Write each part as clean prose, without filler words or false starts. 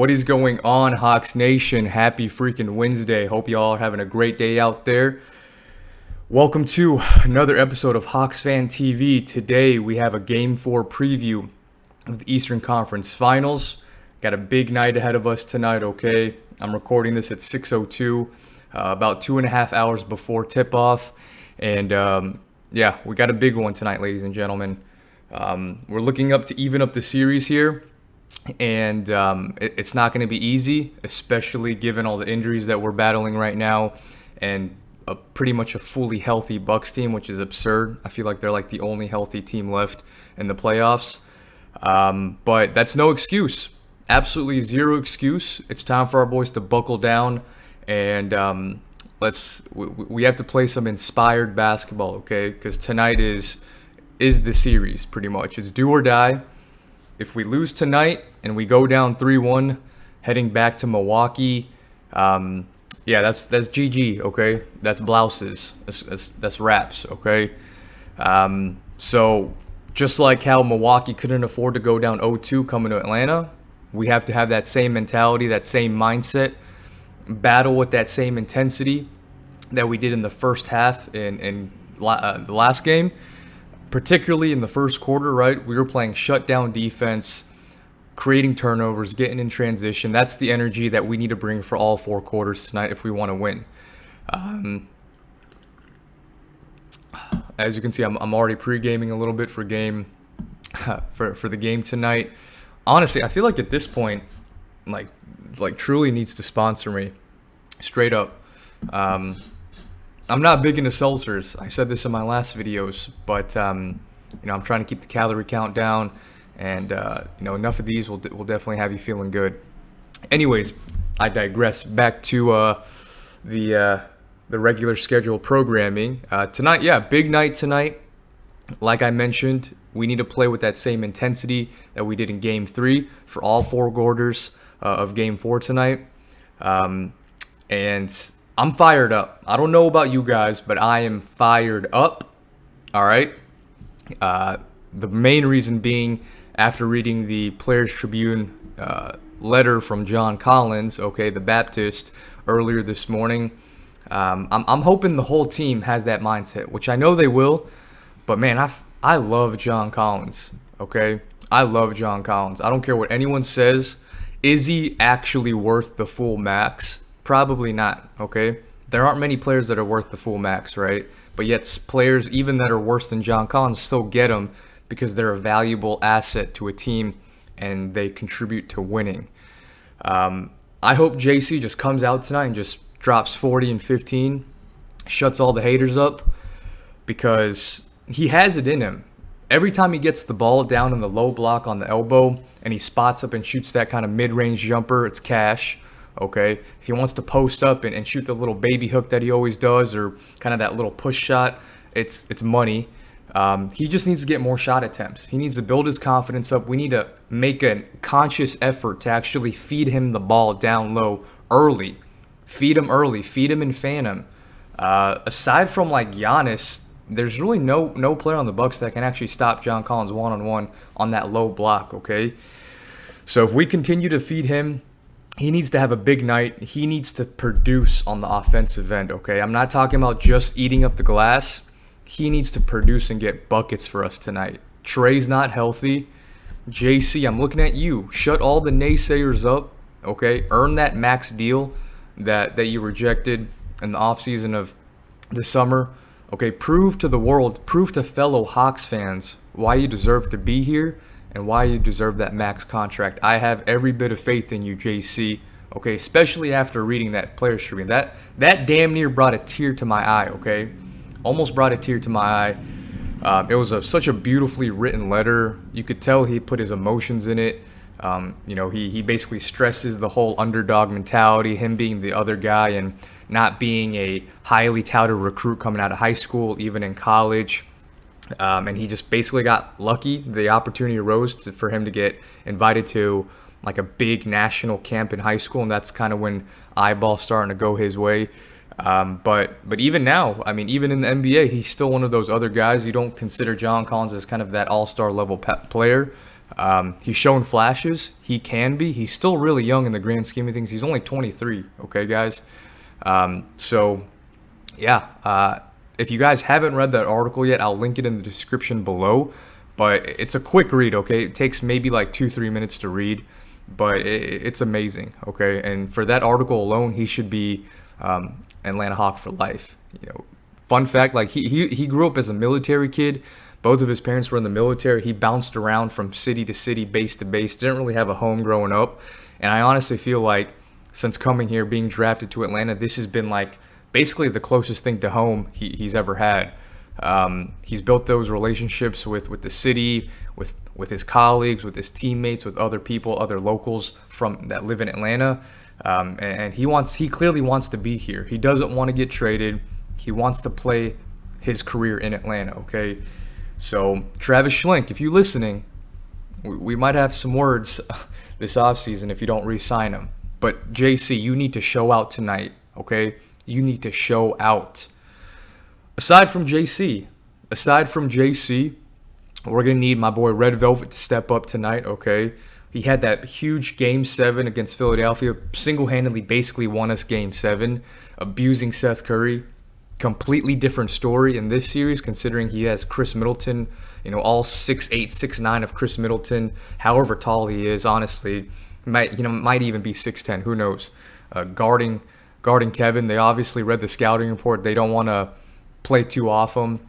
What is going on, Hawks Nation? Happy freaking Wednesday. Hope y'all are having a great day out there. Welcome to another episode of Hawks Fan TV. Today we have a Game 4 preview of the Eastern Conference Finals. Got a big night ahead of us tonight, okay? I'm recording this at 6:02, about 2.5 hours before tip-off. And yeah, we got a big one tonight, ladies and gentlemen. We're looking up to even up the series here. And it's not going to be easy, especially given all the injuries that we're battling right now and pretty much a fully healthy Bucks team, which is absurd. I feel like they're like the only healthy team left in the playoffs. But that's no excuse. Absolutely zero excuse. It's time for our boys to buckle down and we have to play some inspired basketball, okay? Because tonight is the series pretty much. It's do or die. If we lose tonight and we go down 3-1 heading back to Milwaukee, yeah, that's GG, okay? That's blouses. That's wraps, okay? So just like how Milwaukee couldn't afford to go down 0-2 coming to Atlanta, we have to have that same mentality, that same mindset, battle with that same intensity that we did in the first half in the last game. Particularly in the first quarter, right? We were playing shutdown defense, creating turnovers, getting in transition. That's the energy that we need to bring for all 4 quarters tonight if we want to win. As you can see, I'm already pre-gaming a little bit for game for the game tonight. Honestly, I feel like at this point, like Truly needs to sponsor me, straight up. I'm not big into seltzers. I said this in my last videos, but I'm trying to keep the calorie count down, and enough of these will definitely have you feeling good. Anyways, I digress. Back to the regular schedule programming tonight. Yeah, big night tonight. Like I mentioned, we need to play with that same intensity that we did in Game 3 for all 4 quarters of Game 4 tonight, and I'm fired up. I don't know about you guys, but I am fired up. All right. The main reason being, after reading the Players Tribune letter from John Collins, okay, the Baptist, earlier this morning, I'm hoping the whole team has that mindset, which I know they will. But man, I love John Collins. Okay, I love John Collins. I don't care what anyone says. Is he actually worth the full max? Probably not, okay? There aren't many players that are worth the full max, right? But yet players, even that are worse than John Collins, still get them because they're a valuable asset to a team and they contribute to winning. I hope JC just comes out tonight and just drops 40 and 15, shuts all the haters up, because he has it in him. Every time he gets the ball down in the low block on the elbow and he spots up and shoots that kind of mid-range jumper, it's cash. Okay, if he wants to post up and shoot the little baby hook that he always does, or kind of that little push shot, it's money. He just needs to get more shot attempts. He needs to build his confidence up. We need to make a conscious effort to actually feed him the ball down low early. Feed him early. Feed him and fan him. Aside from like Giannis, there's really no player on the Bucks that can actually stop John Collins one-on-one on that low block, okay? So if we continue to feed him, he needs to have a big night. He needs to produce on the offensive end, okay? I'm not talking about just eating up the glass. He needs to produce and get buckets for us tonight. Trey's not healthy. JC, I'm looking at you. Shut all the naysayers up, okay? Earn that max deal that you rejected in the offseason of the summer. Okay, prove to the world, prove to fellow Hawks fans why you deserve to be here and why you deserve that max contract. I have every bit of faith in you, JC. Okay, especially after reading that Players Tribune. That damn near brought a tear to my eye, okay? Almost brought a tear to my eye. It was such a beautifully written letter. You could tell he put his emotions in it. He basically stresses the whole underdog mentality, him being the other guy and not being a highly touted recruit coming out of high school, even in college. And he just basically got lucky. The opportunity arose for him to get invited to like a big national camp in high school, and that's kind of when eyeballs starting to go his way. But even now, I mean, even in the NBA, he's still one of those other guys. You don't consider John Collins as kind of that all-star level player. He's shown flashes. He can be. He's still really young in the grand scheme of things. He's only 23. Okay, guys. If you guys haven't read that article yet, I'll link it in the description below. But it's a quick read, okay? It takes maybe like 2-3 minutes to read, but it's amazing, okay? And for that article alone, he should be Atlanta Hawk for life. Fun fact, like he grew up as a military kid. Both of his parents were in the military. He bounced around from city to city, base to base. Didn't really have a home growing up. And I honestly feel like since coming here, being drafted to Atlanta, this has been like basically the closest thing to home he's ever had. He's built those relationships with the city, with his colleagues, with his teammates, with other people, other locals that live in Atlanta. And he clearly wants to be here. He doesn't want to get traded. He wants to play his career in Atlanta, okay? So, Travis Schlenk, if you're listening, we might have some words this offseason if you don't re-sign him. But, JC, you need to show out tonight, okay? You need to show out. Aside from JC, we're going to need my boy Red Velvet to step up tonight, okay? He had that huge Game 7 against Philadelphia, single-handedly basically won us Game 7, abusing Seth Curry. Completely different story in this series, considering he has Chris Middleton, all 6'8", 6'9" of Chris Middleton, however tall he is, honestly, might even be 6'10", who knows. Guarding Kevin, they obviously read the scouting report. They don't want to play too off him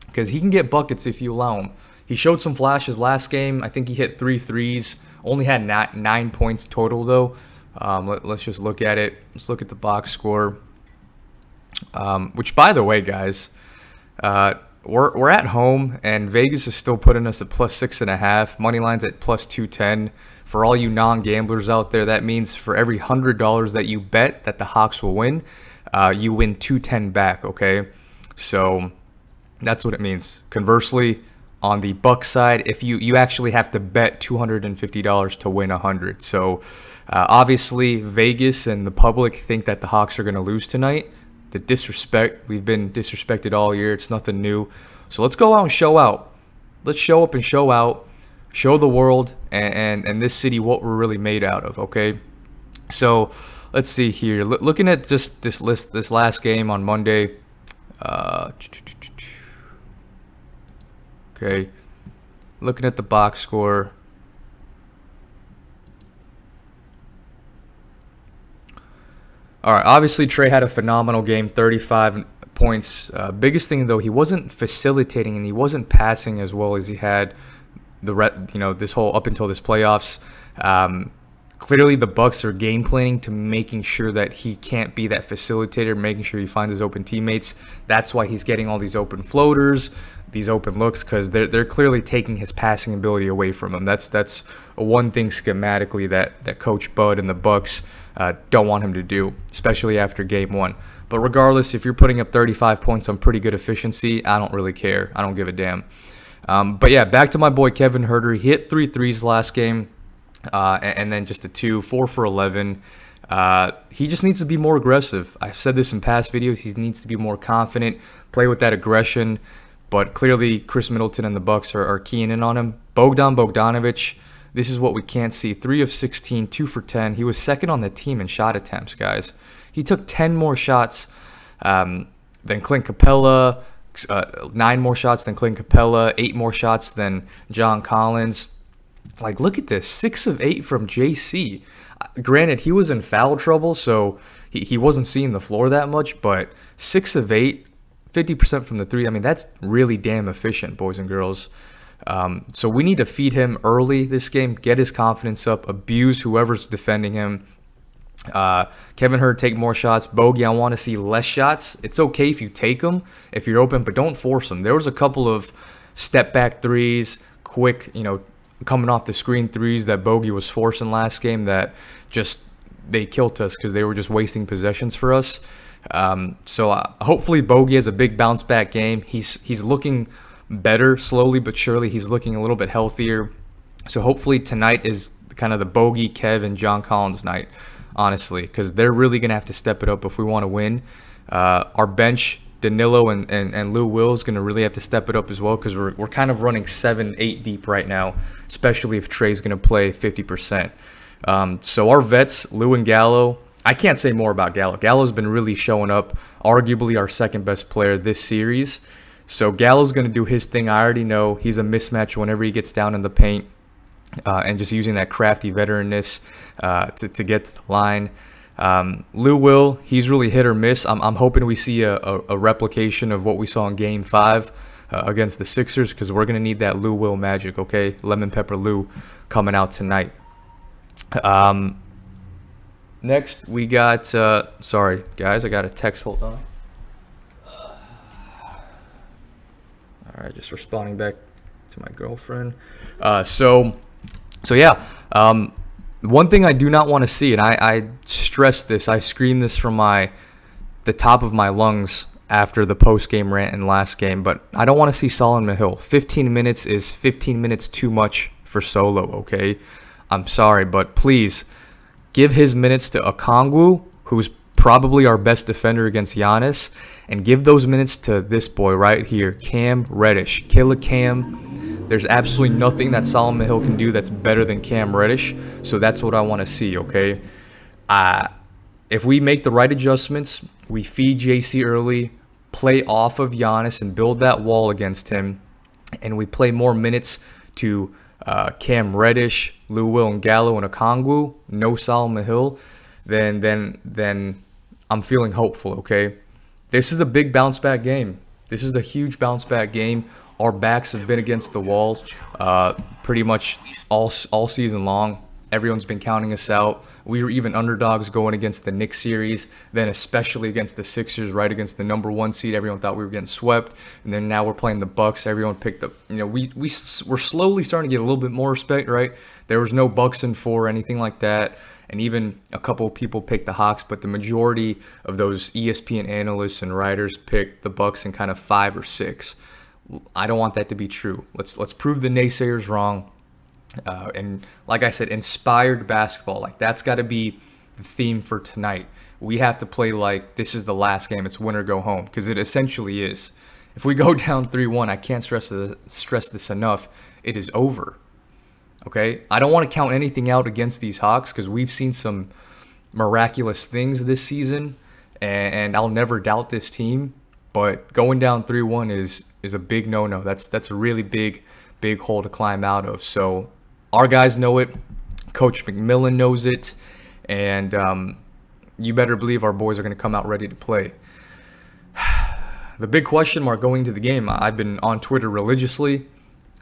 because he can get buckets if you allow him. He showed some flashes last game. I think he hit 3 threes, only had 9 points total though. Let's just look at it. Let's look at the box score. Which, by the way, guys, we're at home, and Vegas is still putting us at +6.5. Money line's at +210. For all you non-gamblers out there, that means for every $100 that you bet that the Hawks will win, you win 210 back. Okay, so that's what it means. Conversely, on the Bucks side, if you actually have to bet $250 to win 100. So obviously, Vegas and the public think that the Hawks are going to lose tonight. The disrespect, we've been disrespected all year. It's nothing new. So let's go out and show out. Let's show up and show out. Show the world and this city what we're really made out of, okay? So let's see here. Looking at just this last game on Monday. Okay. Looking at the box score. All right, obviously Trey had a phenomenal game, 35 points. Biggest thing though, he wasn't facilitating and he wasn't passing as well as he had this whole up until this playoffs. Clearly the Bucks are game planning to making sure that he can't be that facilitator, making sure he finds his open teammates. That's why he's getting all these open floaters, these open looks, because they're clearly taking his passing ability away from him. That's one thing schematically that Coach Bud and the Bucks don't want him to do, especially after Game 1. But regardless, if you're putting up 35 points on pretty good efficiency, I don't really care. I don't give a damn. But yeah, back to my boy Kevin Huerter. He hit 3 threes last game, and then just a 2, 4 for 11. He just needs to be more aggressive. I've said this in past videos. He needs to be more confident, play with that aggression. But clearly, Chris Middleton and the Bucks are keying in on him. Bogdanovic, this is what we can't see. 3 of 16, 2 for 10. He was second on the team in shot attempts, guys. He took 10 more shots than Clint Capella, 9 more shots than Clint Capella, 8 more shots than John Collins. Like, look at this. 6 of 8 from JC. Granted, he was in foul trouble, so he wasn't seeing the floor that much, but 6 of 8, 50% from the 3. I mean, that's really damn efficient, boys and girls. So we need to feed him early this game, get his confidence up, abuse whoever's defending him. Kevin Huerter, take more shots. Bogey, I want to see less shots. It's okay if you take them, if you're open, but don't force them. There was a couple of step-back threes, quick, coming off the screen threes that Bogey was forcing last game that just they killed us because they were just wasting possessions for us. So hopefully Bogey has a big bounce-back game. He's looking better slowly but surely. He's looking a little bit healthier. So hopefully tonight is kind of the Bogey, Kev, and John Collins night, honestly, because they're really going to have to step it up if we want to win. Our bench Danilo and Lou Will is going to really have to step it up as well, because we're kind of running 7-8 deep right now, especially if Trey's going to play 50%. So our vets, Lou and Gallo, I can't say more about Gallo. Gallo's been really showing up, arguably our second best player this series. So Gallo's going to do his thing. I already know he's a mismatch whenever he gets down in the paint, and just using that crafty veteranness to get to the line. Lou Will, he's really hit or miss. I'm hoping we see a replication of what we saw in Game 5 against the Sixers, because we're going to need that Lou Will magic, okay? Lemon Pepper Lou coming out tonight. Next, we got, sorry, guys, I got a text. Hold on. All right, just responding back to my girlfriend. So yeah, one thing I do not want to see, and I stress this, I scream this from the top of my lungs after the post-game rant in last game, but I don't want to see Solomon Hill. 15 minutes is 15 minutes too much for Solo, okay? I'm sorry, but please give his minutes to Okongwu, who's probably our best defender against Giannis, and give those minutes to this boy right here, Cam Reddish. Killer Cam. There's absolutely nothing that Solomon Hill can do that's better than Cam Reddish, so that's what I want to see, okay? If we make the right adjustments, we feed JC early, play off of Giannis and build that wall against him, and we play more minutes to Cam Reddish, Lou Will, and Gallo and Okongwu, no Solomon Hill, then I'm feeling hopeful, okay? This is a big bounce back game. This is a huge bounce back game. Our backs have been against the wall pretty much all season long. Everyone's been counting us out. We were even underdogs going against the Knicks series, then especially against the Sixers, right against the number 1 seed. Everyone thought we were getting swept, and then now we're playing the Bucks. Everyone picked up. You know, we're slowly starting to get a little bit more respect, right? There was no Bucks in 4 or anything like that, and even a couple of people picked the Hawks, but the majority of those ESPN analysts and writers picked the Bucks in kind of 5 or 6. I don't want that to be true. Let's prove the naysayers wrong. And like I said, inspired basketball, like that's got to be the theme for tonight. We have to play like this is the last game. It's win or go home, because it essentially is. If we go down 3-1, I can't stress this enough. It is over. Okay, I don't want to count anything out against these Hawks, because we've seen some miraculous things this season, and I'll never doubt this team. But going down 3-1 is a big no-no. That's a really big hole to climb out of. So our guys know it. Coach McMillan knows it. And you better believe our boys are going to come out ready to play. The big question mark going into the game, I've been on Twitter religiously.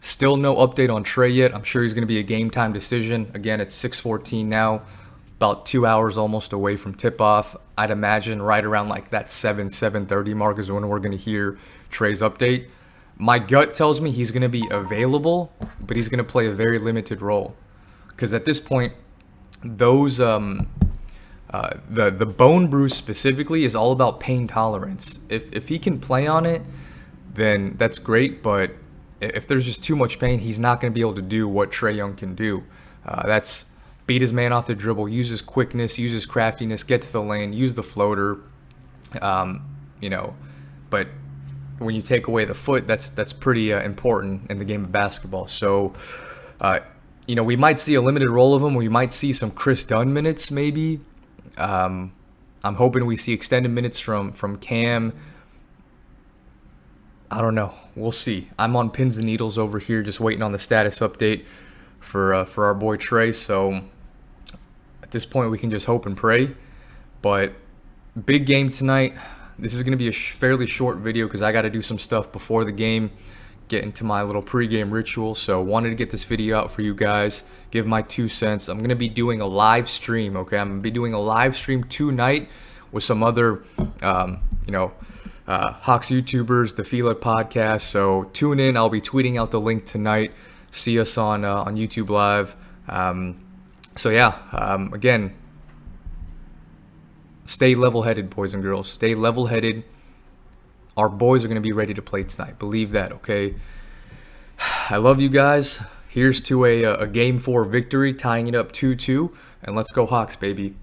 Still no update on Trey yet. I'm sure he's going to be a game time decision. Again, it's 6:14 now. About 2 hours almost away from tip-off. I'd imagine right around like that 7:30 mark is when we're going to hear Trey's update. My gut tells me he's going to be available, but he's going to play a very limited role. Because at this point, those the bone bruise specifically is all about pain tolerance. If he can play on it, then that's great. But if there's just too much pain, he's not going to be able to do what Trae Young can do. That's beat his man off the dribble, use his quickness, use his craftiness, get to the lane, use the floater. But when you take away the foot, that's pretty important in the game of basketball. So, we might see a limited role of him. We might see some Chris Dunn minutes, maybe. I'm hoping we see extended minutes from Cam. I don't know. We'll see. I'm on pins and needles over here, just waiting on the status update for our boy Trey. So at this point, we can just hope and pray. But big game tonight. This is going to be a fairly short video because I got to do some stuff before the game, get into my little pregame ritual. So wanted to get this video out for you guys, give my 2 cents. I'm going to be doing a live stream, okay? I'm going to be doing a live stream tonight with some other, Hawks YouTubers, the Feel It podcast. So tune in. I'll be tweeting out the link tonight. See us on YouTube Live. Again, stay level-headed, boys and girls. Stay level-headed. Our boys are going to be ready to play tonight. Believe that, okay? I love you guys. Here's to a Game 4 victory, tying it up 2-2. And let's go Hawks, baby.